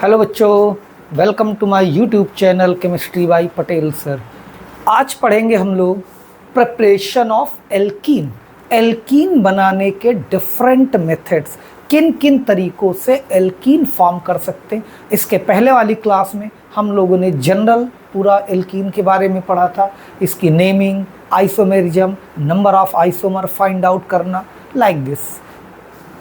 Hello बच्चों, welcome to my YouTube channel chemistry by Patel sir. आज पढ़ेंगे हम लोग प्रिपरेशन ऑफ एल्कीन। एल्कीन बनाने के डिफरेंट मेथड्स, किन किन तरीकों से एल्कीन फॉर्म कर सकते हैं। इसके पहले वाली क्लास में हम लोगों ने जनरल पूरा एल्कीन के बारे में पढ़ा था, इसकी naming, isomerism, number of isomer find out करना, लाइक दिस।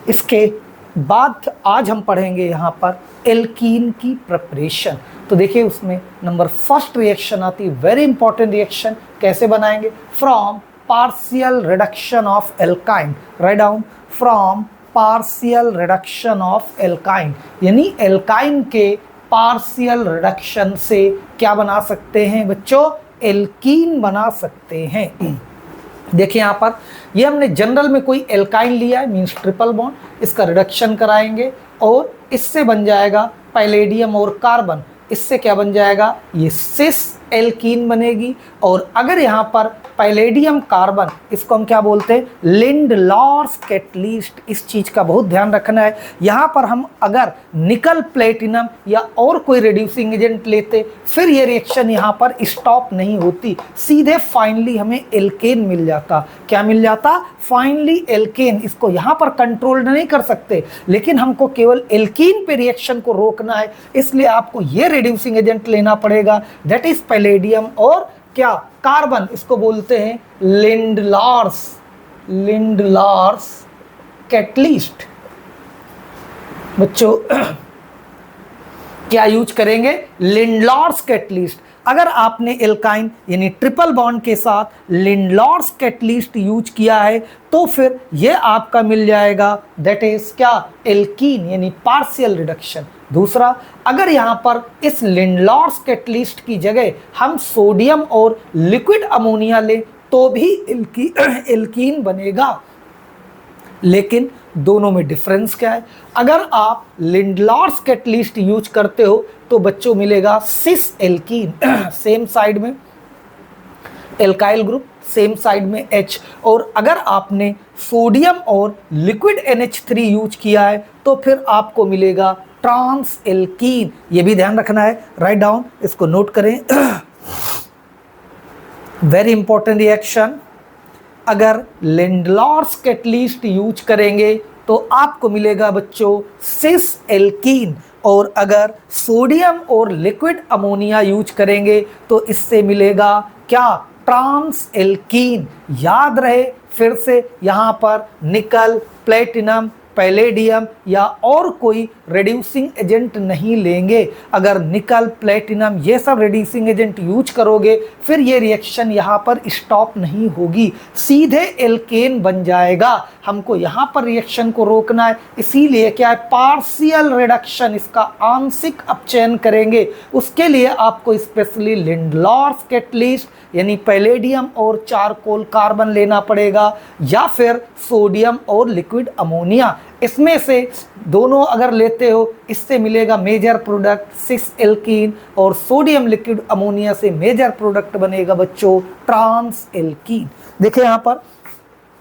इसके बाद आज हम पढ़ेंगे यहाँ पर एल्कीन की प्रिपरेशन। तो देखिए उसमें नंबर फर्स्ट रिएक्शन आती है, वेरी इंपॉर्टेंट रिएक्शन। कैसे बनाएंगे? From partial reduction of alkyne. Write down, from partial reduction of alkyne, यानी एल्काइन के पार्शियल रिडक्शन से क्या बना सकते हैं बच्चों? एल्कीन बना सकते हैं। देखिए यहाँ पर ये हमने जनरल में कोई एल्काइन लिया है, मींस ट्रिपल बॉन्ड, इसका रिडक्शन कराएंगे और इससे बन जाएगा पैलेडियम और कार्बन। इससे क्या बन जाएगा? ये सिस एल्कीन बनेगी। और अगर यहाँ पर पैलेडियम कार्बन, इसको हम क्या बोलते हैं? लिंडलॉर्स कैटलिस्ट। इस चीज़ का बहुत ध्यान रखना है। यहाँ पर हम अगर निकल प्लेटिनम या और कोई रिड्यूसिंग एजेंट लेते, फिर ये रिएक्शन यहाँ पर स्टॉप नहीं होती, सीधे फाइनली हमें एल्केन मिल जाता। क्या मिल जाता? Finally alkane. इसको यहाँ पर कंट्रोल नहीं कर सकते, लेकिन हमको केवल एल्कीन पे रिएक्शन को रोकना है, इसलिए आपको ये रिड्यूसिंग एजेंट लेना पड़ेगा, दैट इज पैलेडियम और क्या? कार्बन। इसको बोलते हैं लिंडलॉर्स कैटलिस्ट। बच्चों क्या यूज करेंगे? लिंडलॉर्स कैटलिस्ट। अगर आपने एल्काइन यानी ट्रिपल बॉन्ड के साथ लिंडलॉर्स कैटलिस्ट यूज किया है तो फिर ये आपका मिल जाएगा, दैट इज क्या? एल्कीन, यानी पार्शियल रिडक्शन। दूसरा, अगर यहाँ पर इस लिंडलॉर्स कैटलिस्ट की जगह हम सोडियम और लिक्विड अमोनिया लें तो भी एल्कीन बनेगा, लेकिन दोनों में डिफरेंस क्या है? अगर आप लिंडलॉर्स कैटलिस्ट यूज करते हो तो बच्चों मिलेगा सिस एल्कीन, सेम साइड में एल्काइल ग्रुप, सेम साइड में H। और अगर आपने सोडियम और लिक्विड NH3 यूज किया है तो फिर आपको मिलेगा ट्रांस एल्कीन। ये भी ध्यान रखना है, राइट डाउन, इसको नोट करें। Very important reaction. अगर लिंडलॉर्स कैटलिस्ट यूज करेंगे तो आपको मिलेगा बच्चों सिस एल्कीन, और अगर सोडियम और लिक्विड अमोनिया यूज करेंगे तो इससे मिलेगा क्या? Trans alkene. याद रहे फिर से, यहाँ पर निकल, प्लेटिनम, पैलेडियम या और कोई रिड्यूसिंग एजेंट नहीं लेंगे। अगर निकल, प्लेटिनम ये सब रिड्यूसिंग एजेंट यूज करोगे फिर ये रिएक्शन यहाँ पर स्टॉप नहीं होगी, सीधे एल्केन बन जाएगा। हमको यहाँ पर रिएक्शन को रोकना है, इसीलिए क्या है? पार्शियल रिडक्शन, इसका आंशिक अपचयन करेंगे। उसके लिए आपको स्पेशली लिंडलॉर्स कैटलिस्ट यानी पैलेडियम और चारकोल कार्बन लेना पड़ेगा, या फिर सोडियम और लिक्विड अमोनिया। इसमें से दोनों अगर लेते हो, इससे मिलेगा मेजर प्रोडक्ट सिस एल्कीन, और सोडियम लिक्विड अमोनिया से मेजर प्रोडक्ट बनेगा बच्चों ट्रांस एल्कीन। देखिए यहाँ पर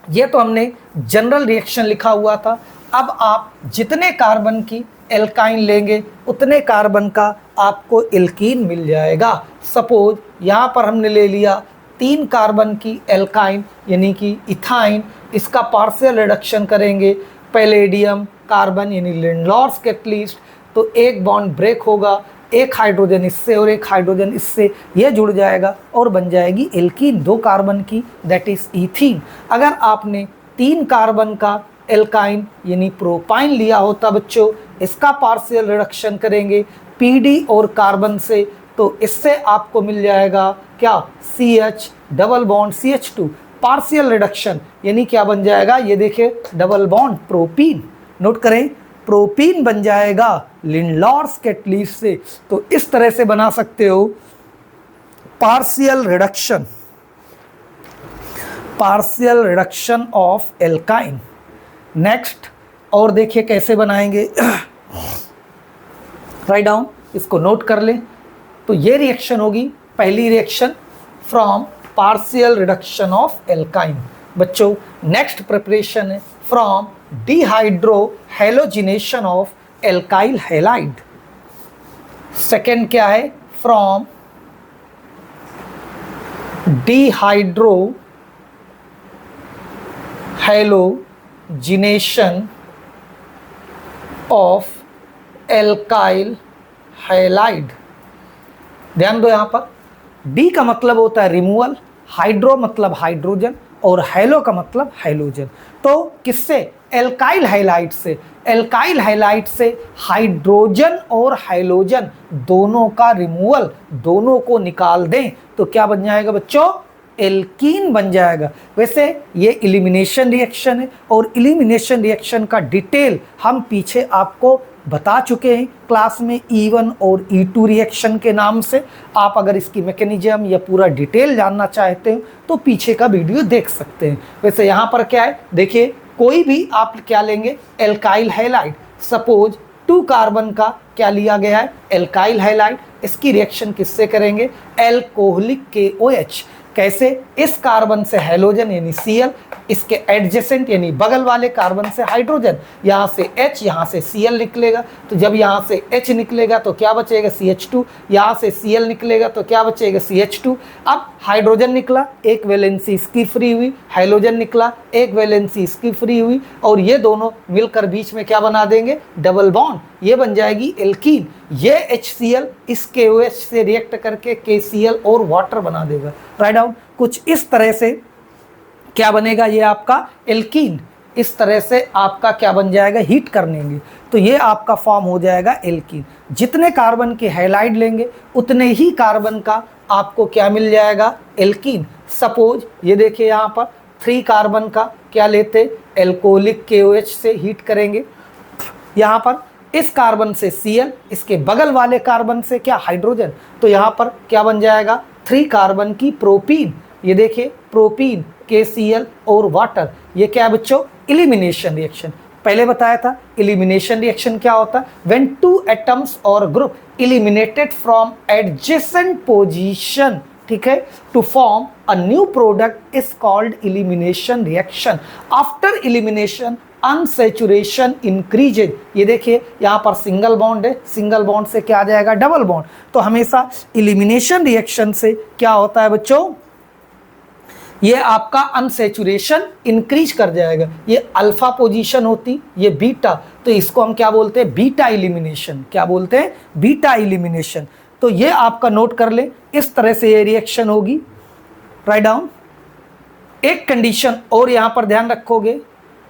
ये तो हमने जनरल रिएक्शन लिखा हुआ था। अब आप जितने कार्बन की एल्काइन लेंगे उतने कार्बन का आपको एल्कीन मिल जाएगा। सपोज यहाँ पर हमने ले लिया 3 कार्बन की एल्काइन यानी कि इथाइन, इसका पार्शियल रिडक्शन करेंगे पैलेडियम कार्बन यानी लिंडलॉर्स कैटलिस्ट, तो एक बॉन्ड ब्रेक होगा, एक हाइड्रोजन इससे और एक हाइड्रोजन इससे, ये जुड़ जाएगा और बन जाएगी एल्कीन 2 कार्बन की, दैट इज ईथीन। अगर आपने 3 कार्बन का एल्काइन यानी प्रोपाइन लिया होता बच्चों, इसका पार्शियल रिडक्शन करेंगे पीडी और कार्बन से, तो इससे आपको मिल जाएगा क्या? CH double bond CH2, partial reduction यानी क्या बन जाएगा? ये देखिए डबल बॉन्ड प्रोपीन। नोट करें, प्रोपीन बन जाएगा लिंडलॉर्स कैटलिस्ट से। तो इस तरह से बना सकते हो partial reduction of alkyne. Next, और देखिए कैसे बनाएंगे। राइट डाउन, इसको नोट कर लें। तो ये रिएक्शन होगी पहली reaction from partial reduction of alkyne. बच्चों नेक्स्ट प्रिपरेशन है from dehydro halogenation of alkyl halide. Second क्या है, from dehydro halogenation of alkyl halide. ध्यान दो, यहां पर डी का मतलब होता है रिमूवल, हाइड्रो मतलब हाइड्रोजन और हैलो का मतलब हैलोजन। तो किससे, एल्काइल हैलाइड से। एल्काइल हैलाइड से हाइड्रोजन और हैलोजन दोनों का रिमूवल, दोनों को निकाल दें तो क्या बन जाएगा बच्चों, एल्कीन बन जाएगा। वैसे ये इलिमिनेशन रिएक्शन है और इलिमिनेशन रिएक्शन का डिटेल हम पीछे आपको बता चुके हैं क्लास में, E1 और E2 रिएक्शन के नाम से। आप अगर इसकी मैकेनिज्म या पूरा डिटेल जानना चाहते हो तो पीछे का वीडियो देख सकते हैं। वैसे यहाँ पर क्या है, देखिए कोई भी आप क्या लेंगे, एल्काइल हैलाइड, सपोज 2 कार्बन का क्या लिया गया है, एल्काइल हैलाइड। इसकी रिएक्शन किससे करेंगे, एल्कोहलिक KOH। कैसे, इस कार्बन से हैलोजन यानी Cl, इसके एडजेसेंट यानी बगल वाले कार्बन से हाइड्रोजन, यहाँ से H, यहाँ से Cl निकलेगा। तो जब यहाँ से H निकलेगा तो क्या बचेगा, CH2, यहाँ से Cl निकलेगा तो क्या बचेगा, CH2। अब हाइड्रोजन निकला, एक वैलेंसी इसकी फ्री हुई, हैलोजन निकला, एक वैलेंसी इसकी फ्री हुई, और ये दोनों मिलकर बीच में क्या बना देंगे, डबल बॉन्ड, ये बन जाएगी एल्कीन। ये HCl इस KOH से रिएक्ट करके KCl और वाटर बना देगा। राइट डाउन, कुछ इस तरह से क्या बनेगा, ये आपका एल्कीन। इस तरह से आपका क्या बन जाएगा, हीट करने तो ये आपका फॉर्म हो जाएगा एल्कीन। जितने कार्बन के हैलाइड लेंगे उतने ही कार्बन का आपको क्या मिल जाएगा, एल्कीन। सपोज ये देखिए यहाँ पर 3 कार्बन का क्या लेते, एल्कोहलिक KOH से हीट करेंगे। यहाँ पर इस कार्बन से Cl, इसके बगल वाले कार्बन से क्या, हाइड्रोजन। तो यहाँ पर क्या बन जाएगा, 3 कार्बन की प्रोपीन। ये देखिए प्रोपीन, KCl और वाटर। ये क्या है बच्चों, इलिमिनेशन रिएक्शन। पहले बताया था इलिमिनेशन रिएक्शन क्या होता है, व्हेन 2 एटम्स और group eliminated from adjacent position, ठीक है, to form a new product is called elimination reaction. After elimination unsaturation increases. ये देखिए यहाँ पर सिंगल बॉन्ड है, सिंगल बॉन्ड से क्या आ जाएगा, डबल बॉन्ड। तो हमेशा इलिमिनेशन रिएक्शन से क्या होता है बच्चों, ये आपका अनसैचुरेशन इंक्रीज कर जाएगा। ये अल्फा पोजीशन होती, ये बीटा, तो इसको हम क्या बोलते हैं, बीटा इलिमिनेशन। क्या बोलते हैं, बीटा इलिमिनेशन। तो ये आपका नोट कर ले, इस तरह से ये रिएक्शन होगी। राइट डाउन, एक कंडीशन और यहाँ पर ध्यान रखोगे,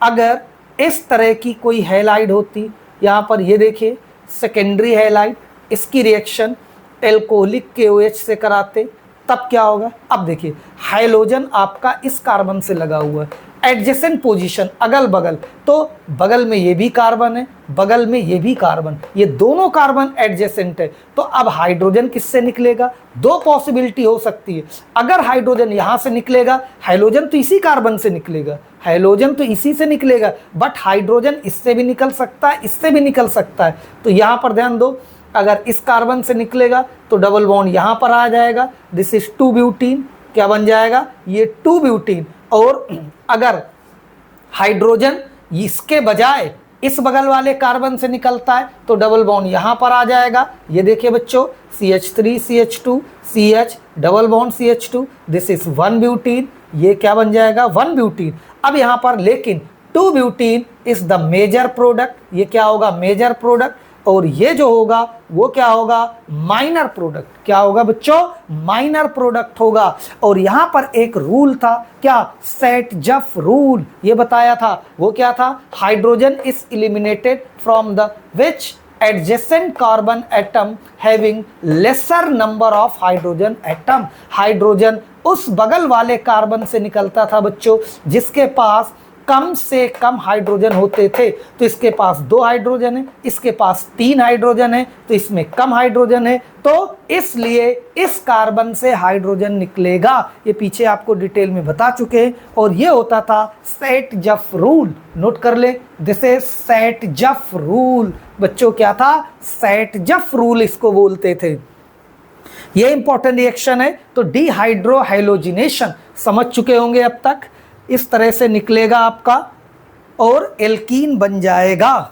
अगर इस तरह की कोई हैलाइड होती, यहाँ पर ये देखिए सेकेंडरी हैलाइड, इसकी रिएक्शन एल्कोहलिक KOH से कराते तब क्या होगा। अब देखिए हाइड्रोजन आपका इस कार्बन से लगा हुआ है, एडजेसेंट पोजीशन, अगल बगल, तो बगल में ये भी कार्बन है, बगल में ये भी कार्बन, ये दोनों कार्बन एडजेसेंट है। तो अब हाइड्रोजन किससे निकलेगा, 2 पॉसिबिलिटी हो सकती है। अगर हाइड्रोजन यहाँ से निकलेगा, हाइड्रोजन तो इसी कार्बन से निकलेगा, हाइड्रोजन तो इसी से निकलेगा, बट हाइड्रोजन इससे भी निकल सकता है, इससे भी निकल सकता है। तो यहाँ पर ध्यान दो, अगर इस कार्बन से निकलेगा तो डबल बॉन्ड यहाँ पर आ जाएगा, दिस इज 2 ब्यूटीन, क्या बन जाएगा, ये 2 ब्यूटीन। और अगर हाइड्रोजन इसके बजाय इस बगल वाले कार्बन से निकलता है तो डबल बॉन्ड यहाँ पर आ जाएगा। ये देखिए बच्चों, CH3 CH2 CH double bond CH2, this is 1 butene, ये क्या बन जाएगा, 1 ब्यूटीन। अब यहाँ पर लेकिन 2 butene is the major product, ये क्या होगा, मेजर प्रोडक्ट, और ये जो होगा वो क्या होगा, माइनर प्रोडक्ट। क्या होगा बच्चों, माइनर प्रोडक्ट होगा। और यहाँ पर एक रूल था, क्या, सेट-जफ रूल, ये बताया था। वो क्या था, hydrogen is eliminated from the which adjacent carbon atom having laser number of hydrogen atom. Hydrogen उस बगल वाले कार्बन से निकलता था बच्चों जिसके पास कम से कम हाइड्रोजन होते थे। तो इसके पास 2 हाइड्रोजन है, इसके पास 3 हाइड्रोजन है, तो इसमें कम हाइड्रोजन है, तो इसलिए इस कार्बन से हाइड्रोजन निकलेगा। ये पीछे आपको डिटेल में बता चुके हैं। और ये होता था सेट-जफ रूल, नोट कर ले, दिस इज सेट-जफ रूल। बच्चों क्या था, सेट-जफ रूल इसको बोलते थे। ये इंपॉर्टेंट रिएक्शन है। तो डिहाइड्रोहाइलोजिनेशन समझ चुके होंगे अब तक। इस तरह से निकलेगा आपका और एल्कीन बन जाएगा।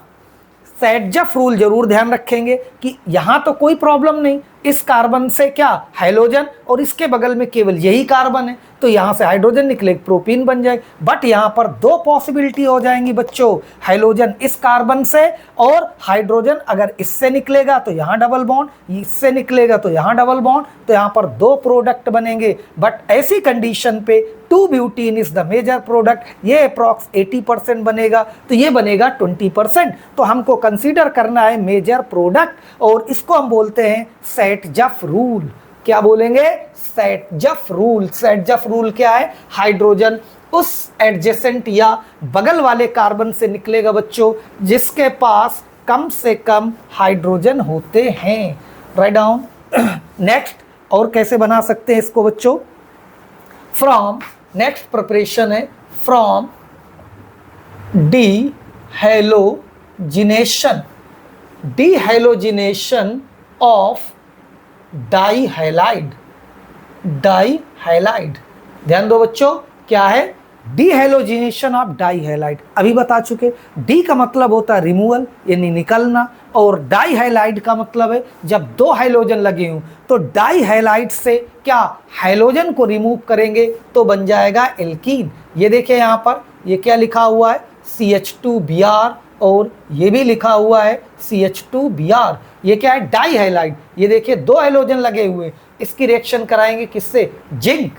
सेट-जफ रूल जरूर ध्यान रखेंगे कि यहाँ तो कोई प्रॉब्लम नहीं, इस कार्बन से क्या हाइड्रोजन और इसके बगल में केवल यही कार्बन है, तो यहाँ से हाइड्रोजन निकले प्रोपीन बन जाए। बट यहाँ पर दो पॉसिबिलिटी हो जाएंगी बच्चों, हाइड्रोजन इस कार्बन से और हाइड्रोजन अगर इससे निकलेगा तो यहाँ डबल बॉन्ड, इससे निकलेगा तो यहाँ डबल बॉन्ड, तो यहाँ पर दो प्रोडक्ट बनेंगे। बट ऐसी कंडीशन पे 2-ब्यूटीन इज द मेजर प्रोडक्ट, ये अप्रॉक्स 80% बनेगा, तो ये बनेगा 20%। तो हमको कंसीडर करना है मेजर प्रोडक्ट और इसको हम बोलते हैं सेट-जफ रूल। क्या बोलेंगे? सेट-जफ रूल। सेट-जफ रूल क्या है? हाइड्रोजन उस एडजेसेंट या बगल वाले कार्बन से निकलेगा बच्चों जिसके पास कम से कम हाइड्रोजन होते हैं। Write down. नेक्स्ट, और कैसे बना सकते हैं इसको बच्चों? फ्रॉम, नेक्स्ट प्रिपरेशन है फ्रॉम डीहैलोजिनेशन, डीहैलोजिनेशन ऑफ डाइहैलाइड। डाइहैलाइड, ध्यान दो बच्चों, क्या है? डीहैलोजिनेशन ऑफ डाइहैलाइड। अभी बता चुके, डी का मतलब होता है रिमूवल यानी निकलना, और डाइहैलाइड का मतलब है जब दो हाइड्रोजन लगे हों। तो डाइहैलाइड से क्या हाइड्रोजन को रिमूव करेंगे तो बन जाएगा एल्कीन। ये देखिए यहाँ पर ये क्या लिखा हुआ है? CH2Br, और ये भी लिखा हुआ है CH2Br। ये क्या है? डाइहैलाइड। ये देखिए दो हाइड्रोजन लगे हुए, इसकी रिएक्शन कराएंगे किससे? जिंक।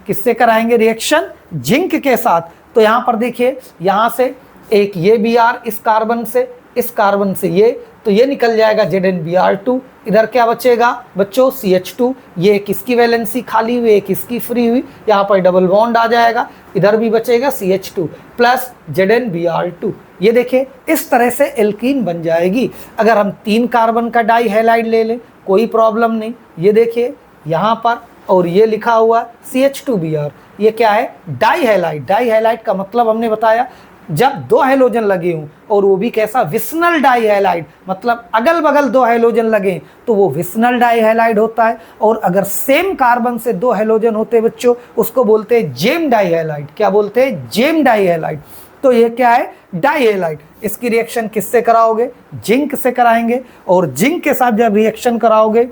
किससे कराएंगे रिएक्शन? जिंक के साथ। तो यहाँ पर देखिए, यहाँ से एक ये Br इस कार्बन से, इस कार्बन से ये, तो ये निकल जाएगा ZnBr2। इधर क्या बचेगा बच्चों? CH2। ये एक इसकी वैलेंसी खाली हुई, एक इसकी फ्री हुई, यहाँ पर डबल बॉन्ड आ जाएगा, इधर भी बचेगा CH2 प्लस ZnBr2। ये देखिए इस तरह से एल्कीन बन जाएगी। अगर हम 3 कार्बन का डाइहैलाइड ले लें कोई प्रॉब्लम नहीं। ये देखिए यहाँ पर, और ये लिखा हुआ CH2Br, ये क्या है? डाइहैलाइड। डाइहैलाइड का मतलब हमने बताया जब दो हाइड्रोजन लगे हों, और वो भी कैसा? विसनल डाइहैलाइड, मतलब अगल बगल दो हाइड्रोजन लगे तो वो विसनल डाइहैलाइड होता है। और अगर सेम कार्बन से दो हाइड्रोजन होते बच्चों, उसको बोलते हैं जेम डाइहैलाइड। क्या बोलते हैं? जेम डाइहैलाइड। तो ये क्या है? डाइहैलाइड। इसकी रिएक्शन किससे कराओगे? जिंक से कराएंगे, और जिंक के साथ जब रिएक्शन कराओगे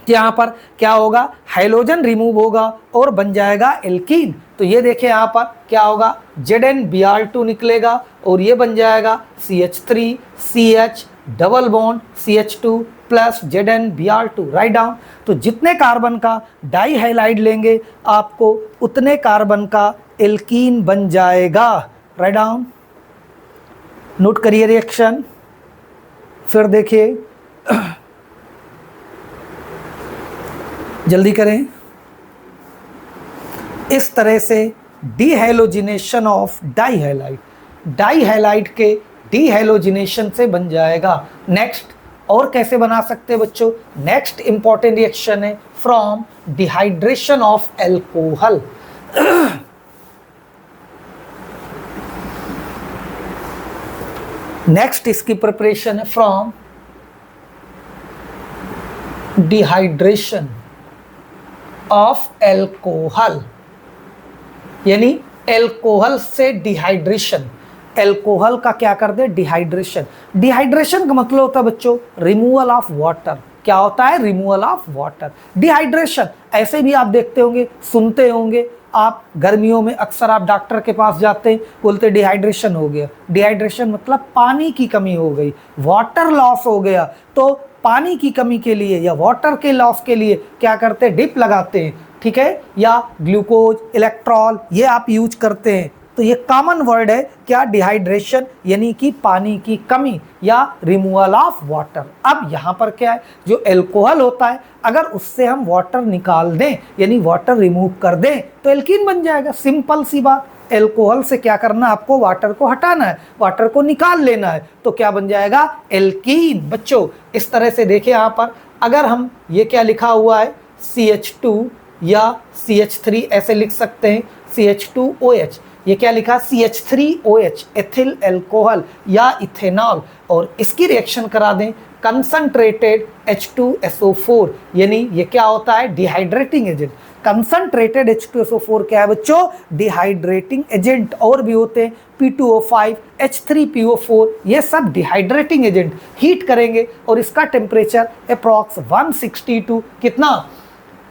यहाँ पर क्या होगा? हाइड्रोजन रिमूव होगा और बन जाएगा एल्कीन। तो ये देखिए यहाँ पर क्या होगा? ZnBr2 निकलेगा और ये बन जाएगा CH3CH double bond CH2 plus ZnBr2। Write down. तो जितने कार्बन का डाइहैलाइड लेंगे आपको उतने कार्बन का एल्कीन बन जाएगा। Write down. नोट करिए रिएक्शन। फिर देखिए, जल्दी करें। इस तरह से डीहैलोजिनेशन ऑफ डाइहैलाइड, डाइहैलाइड के डीहैलोजिनेशन से बन जाएगा। नेक्स्ट, और कैसे बना सकते हैं बच्चों? नेक्स्ट इंपॉर्टेंट रिएक्शन है from dehydration of alcohol. Next इसकी प्रिपरेशन है फ्रॉम डिहाइड्रेशन ऑफ एल्कोहल, यानी एल्कोहल से डिहाइड्रेशन। एल्कोहल का क्या कर दे? डिहाइड्रेशन। डिहाइड्रेशन का मतलब होता है बच्चों रिमूवल ऑफ वाटर। क्या होता है? Removal of water. डिहाइड्रेशन ऐसे भी आप देखते होंगे, सुनते होंगे आप, गर्मियों में अक्सर आप डॉक्टर के पास जाते हैं, बोलते डिहाइड्रेशन हो गया। डिहाइड्रेशन मतलब पानी की कमी हो गई, वाटर लॉस हो गया। तो पानी की कमी के लिए या वाटर के लॉस के लिए क्या करते हैं? डिप लगाते हैं, ठीक है, या ग्लूकोज, इलेक्ट्रॉल, ये आप यूज करते हैं। तो ये कॉमन वर्ड है क्या? डिहाइड्रेशन, यानी कि पानी की कमी या रिमूवल ऑफ वाटर। अब यहाँ पर क्या है? जो एल्कोहल होता है अगर उससे हम वाटर निकाल दें यानी वाटर रिमूव कर दें तो एल्कीन बन जाएगा। सिंपल सी बात। एल्कोहल से क्या करना? आपको वाटर को हटाना है, वाटर को निकाल लेना है, तो क्या बन जाएगा? एल्कीन। बच्चों इस तरह से देखिए यहाँ पर, अगर हम ये क्या लिखा हुआ है CH2 या CH3 ऐसे लिख सकते हैं, CH2OH, ये क्या लिखा? CH3OH, एथिल एल्कोहल या इथेनॉल, और इसकी रिएक्शन करा दें कंसंट्रेटेड H2SO4, यानी ये क्या होता है, डिहाइड्रेटिंग एजेंट। कंसंट्रेटेड H2SO4 क्या है बच्चों, डिहाइड्रेटिंग एजेंट। और भी होते हैं P2O5, H3PO4, ये सब डिहाइड्रेटिंग एजेंट। हीट करेंगे और इसका टेम्परेचर अप्रॉक्स 162 कितना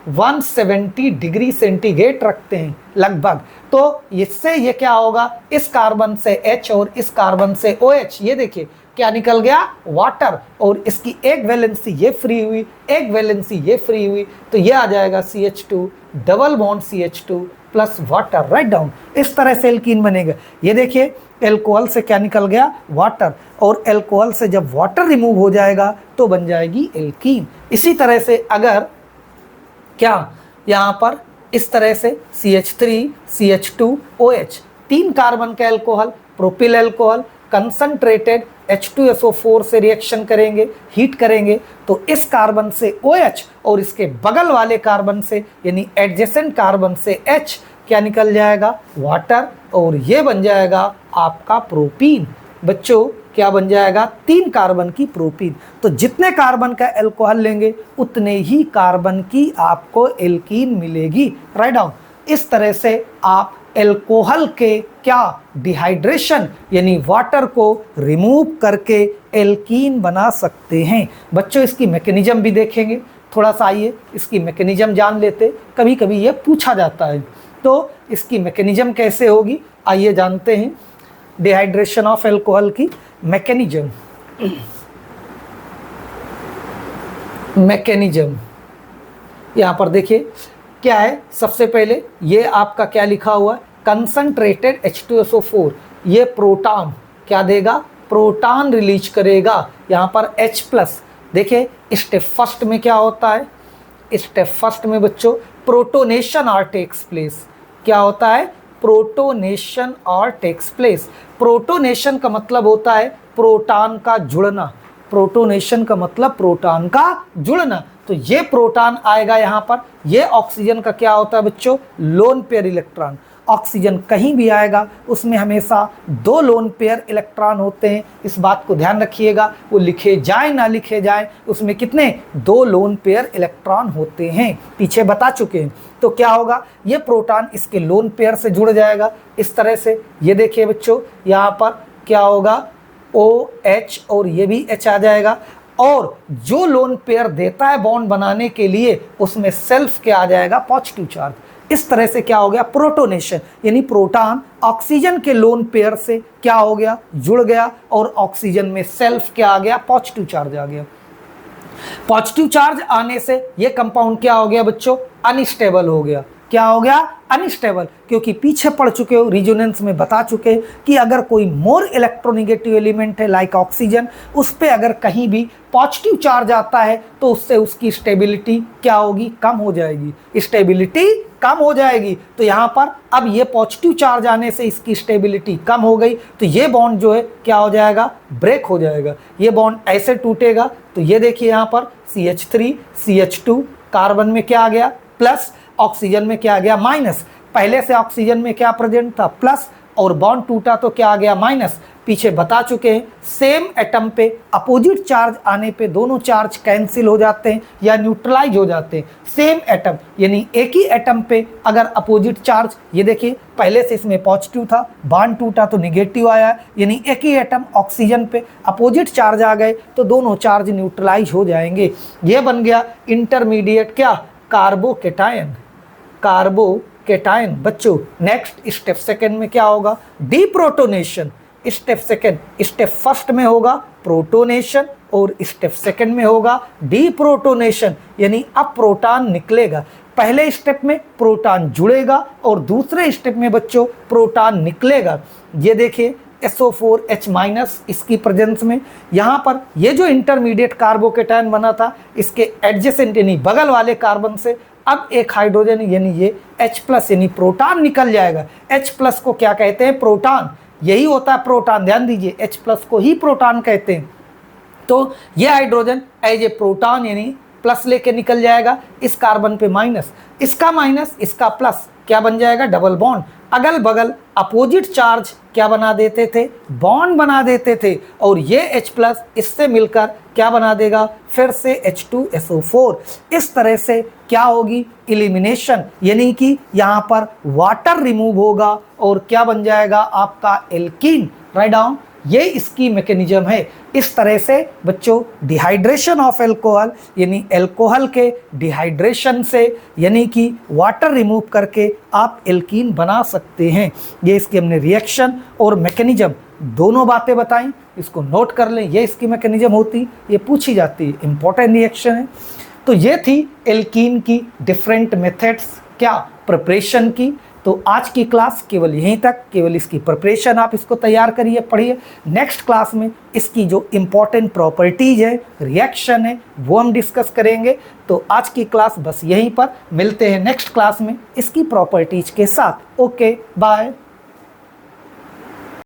170 डिग्री सेंटीग्रेड रखते हैं लगभग। तो इससे ये क्या होगा, इस कार्बन से H और इस कार्बन से OH, ये देखिए क्या निकल गया, वाटर। और इसकी एक वैलेंसी ये फ्री हुई, एक वैलेंसी ये फ्री हुई, तो ये आ जाएगा CH2 double bond CH2 plus water. Write down. इस तरह से एल्कीन बनेगा। ये देखिए एल्कोहल से क्या निकल गया, वाटर। और एल्कोहल से जब वाटर रिमूव हो जाएगा तो बन जाएगी एल्कीन। इसी तरह से अगर क्या यहाँ पर इस तरह से CH3 CH2 OH, 3 कार्बन का alcohol, propyl alcohol, concentrated H2SO4 से रिएक्शन करेंगे, हीट करेंगे, तो इस कार्बन से OH और इसके बगल वाले कार्बन से यानी एडजेसेंट कार्बन से H क्या निकल जाएगा, वाटर। और ये बन जाएगा आपका प्रोपीन। बच्चों क्या बन जाएगा, 3 कार्बन की प्रोपीन। तो जितने कार्बन का एल्कोहल लेंगे उतने ही कार्बन की आपको एल्कीन मिलेगी। Write down. इस तरह से आप एल्कोहल के क्या डिहाइड्रेशन यानी वाटर को रिमूव करके एल्कीन बना सकते हैं। बच्चों इसकी मैकेनिज्म भी देखेंगे थोड़ा सा, आइए इसकी मैकेनिज्म जान लेते, कभी कभी ये पूछा जाता है। तो इसकी मैकेनिज्म कैसे होगी आइए जानते हैं, डिहाइड्रेशन ऑफ एल्कोहल की मैकेनिज्म। यहाँ पर देखिए क्या है, सबसे पहले ये आपका क्या लिखा हुआ है, कंसंट्रेटेड H2SO4, ये प्रोटॉन क्या देगा, प्रोटॉन रिलीज करेगा। यहाँ पर H+, देखिए स्टेप फर्स्ट में क्या होता है, स्टेप फर्स्ट में बच्चों प्रोटोनेशन और टेक्स प्लेस। क्या होता है, प्रोटोनेशन और टेक्स प्लेस। प्रोटोनेशन का मतलब होता है प्रोटॉन का जुड़ना, प्रोटोनेशन का मतलब प्रोटॉन का जुड़ना। तो ये प्रोटॉन आएगा यहाँ पर, ये ऑक्सीजन का क्या होता है बच्चों, लोन पेयर इलेक्ट्रॉन। ऑक्सीजन कहीं भी आएगा उसमें हमेशा 2 लोन पेयर इलेक्ट्रॉन होते हैं, इस बात को ध्यान रखिएगा। वो लिखे जाए ना लिखे जाए उसमें कितने, 2 लोन पेयर इलेक्ट्रॉन होते हैं, पीछे बता चुके हैं। तो क्या होगा, ये प्रोटॉन इसके लोन पेयर से जुड़ जाएगा इस तरह से। ये देखिए बच्चों यहाँ पर क्या होगा, OH और ये भी H आ जाएगा। और जो लोन पेयर देता है बॉन्ड बनाने के लिए उसमें सेल्फ क्या आ जाएगा, पॉजिटिव चार्ज। इस तरह से क्या हो गया, प्रोटोनेशन यानी प्रोटॉन ऑक्सीजन के लोन पेयर से क्या हो गया, जुड़ गया। और ऑक्सीजन में सेल्फ क्या आ गया, पॉजिटिव चार्ज आ गया। पॉजिटिव चार्ज आने से ये कंपाउंड क्या हो गया बच्चों, अनस्टेबल हो गया। क्या हो गया, अनस्टेबल। क्योंकि पीछे पढ़ चुके हो, रिजोनेंस में बता चुके कि अगर कोई मोर इलेक्ट्रोनेगेटिव एलिमेंट है लाइक ऑक्सीजन, उस पे अगर कहीं भी पॉजिटिव चार्ज आता है तो उससे उसकी स्टेबिलिटी क्या होगी, कम हो जाएगी, स्टेबिलिटी कम हो जाएगी। तो यहाँ पर अब ये पॉजिटिव चार्ज आने से इसकी स्टेबिलिटी कम हो गई, तो ये बॉन्ड जो है क्या हो जाएगा, ब्रेक हो जाएगा। ये बॉन्ड ऐसे टूटेगा, तो ये देखिए यहाँ पर CH3 CH2 कार्बन में क्या आ गया, प्लस, ऑक्सीजन में क्या आ गया, माइनस। पहले से ऑक्सीजन में क्या प्रेजेंट था, प्लस, और बॉन्ड टूटा तो क्या आ गया, माइनस। पीछे बता चुके हैं, सेम एटम पे अपोजिट चार्ज आने पे दोनों चार्ज कैंसिल हो जाते हैं या न्यूट्रलाइज हो जाते हैं। सेम एटम यानी एक ही एटम पे अगर अपोजिट चार्ज, ये देखिए पहले से इसमें पॉजिटिव था, बॉन्ड टूटा तो निगेटिव आया, यानी एक ही एटम ऑक्सीजन पे अपोजिट चार्ज आ गए तो दोनों चार्ज न्यूट्रलाइज हो जाएंगे। ये बन गया इंटरमीडिएट क्या, कार्बोकेटायन, कार्बोकेटायन। बच्चों नेक्स्ट स्टेप सेकंड में क्या होगा, deprotonation. Step second, step first में होगा प्रोटोनेशन और स्टेप सेकंड में होगा डीप्रोटोनेशन, यानी अब प्रोटॉन निकलेगा। पहले स्टेप में प्रोटॉन जुड़ेगा और दूसरे स्टेप में बच्चों प्रोटॉन निकलेगा। ये देखिए SO4H- इसकी प्रेजेंस में यहाँ पर ये जो इंटरमीडिएट कार्बोकेटायन बना था इसके एडजेसेंट यानी बगल वाले कार्बन से अब एक हाइड्रोजन यानी ये H+ यानी प्रोटॉन निकल जाएगा। H+ को क्या कहते हैं, प्रोटॉन। यही होता है प्रोटॉन, ध्यान दीजिए, H+ को ही प्रोटॉन कहते हैं। तो ये हाइड्रोजन एज ए प्रोटॉन यानी प्लस लेके निकल जाएगा, इस कार्बन पे माइनस, इसका माइनस इसका प्लस, क्या बन जाएगा, डबल बॉन्ड। अगल बगल अपोजिट चार्ज क्या बना देते थे, बॉन्ड बना देते थे, और ये H+ इससे मिलकर क्या बना देगा, फिर से H2SO4। इस तरह से क्या होगी, इलिमिनेशन, यानी कि यहाँ पर वाटर रिमूव होगा और क्या बन जाएगा आपका एल्कीन। राइट डाउन, ये इसकी मैकेनिज्म है। इस तरह से बच्चों डिहाइड्रेशन ऑफ अल्कोहल, यानी अल्कोहल के डिहाइड्रेशन से, यानी कि वाटर रिमूव करके आप एल्कीन बना सकते हैं। ये इसकी हमने रिएक्शन और मैकेनिज्म दोनों बातें बताई, इसको नोट कर लें। ये इसकी मैकेनिज्म होती, ये पूछी जाती है, इंपॉर्टेंट रिएक्शन है। तो ये थी एल्कीन की डिफरेंट मेथड्स, क्या, प्रिपरेशन की। तो आज की क्लास केवल यहीं तक, केवल इसकी प्रिपरेशन आप इसको तैयार करिए, पढ़िए। नेक्स्ट क्लास में इसकी जो इम्पॉर्टेंट प्रॉपर्टीज है, रिएक्शन है, वो हम डिस्कस करेंगे। तो आज की क्लास बस यहीं पर, मिलते हैं नेक्स्ट क्लास में इसकी प्रॉपर्टीज के साथ। Okay, bye.